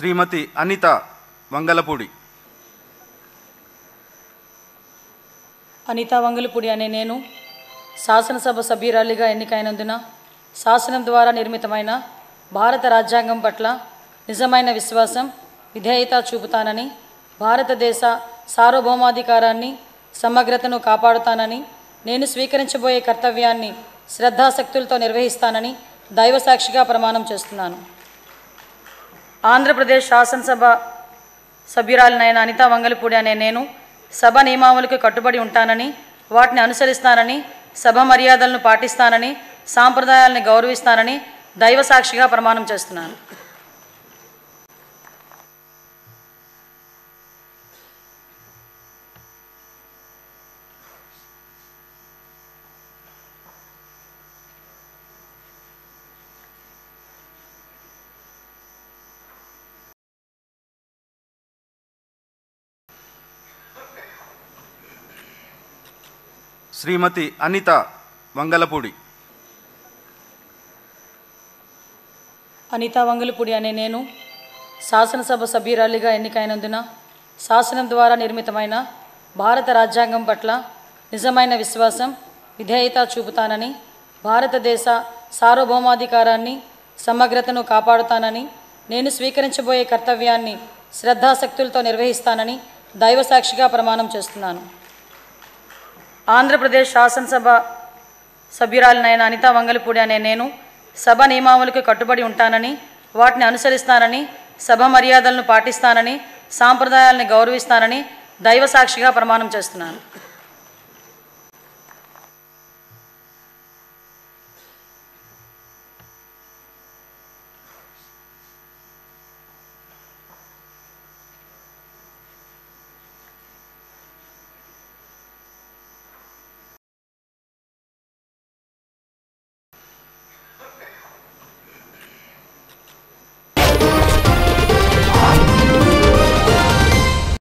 శ్రీమతి అనిత వంగలపూడి. అనిత వంగలపూడి అనే నేను శాసనసభ సభ్యురాలిగా ఎన్నికైనందున శాసనం ద్వారా నిర్మితమైన భారత రాజ్యాంగం పట్ల నిజమైన విశ్వాసం, విధేయత చూపుతానని, భారతదేశ సార్వభౌమాధికారాన్ని, సమగ్రతను కాపాడుతానని, నేను స్వీకరించబోయే కర్తవ్యాన్ని శ్రద్ధాశక్తులతో నిర్వహిస్తానని దైవసాక్షిగా ప్రమాణం చేస్తున్నాను. ఆంధ్రప్రదేశ్ శాసనసభ సభ్యురాలినైన అనిత వంగలపూడి అనే నేను సభ నియమావళికి కట్టుబడి ఉంటానని, వాటిని అనుసరిస్తానని, సభ మర్యాదలను పాటిస్తానని, సాంప్రదాయాలను గౌరవిస్తానని దైవసాక్షిగా ప్రమాణం చేస్తున్నాను. శ్రీమతి అనిత వంగలపూడి. అనిత వంగలపూడి అనే నేను శాసనసభ సభ్యురాలిగా ఎన్నికైనందున శాసనం ద్వారా నిర్మితమైన భారత రాజ్యాంగం పట్ల నిజమైన విశ్వాసం, విధేయత చూపుతానని, భారతదేశ సార్వభౌమాధికారాన్ని, సమగ్రతను కాపాడుతానని, నేను స్వీకరించబోయే కర్తవ్యాన్ని శ్రద్ధాశక్తులతో నిర్వహిస్తానని దైవసాక్షిగా ప్రమాణం చేస్తున్నాను. ఆంధ్రప్రదేశ్ శాసనసభ సభ్యురాలినైన అనిత వంగలపూడి అనే నేను సభ నియమావళికి కట్టుబడి ఉంటానని, వాటిని అనుసరిస్తానని, సభ మర్యాదలను పాటిస్తానని, సాంప్రదాయాలను గౌరవిస్తానని దైవసాక్షిగా ప్రమాణం చేస్తున్నాను.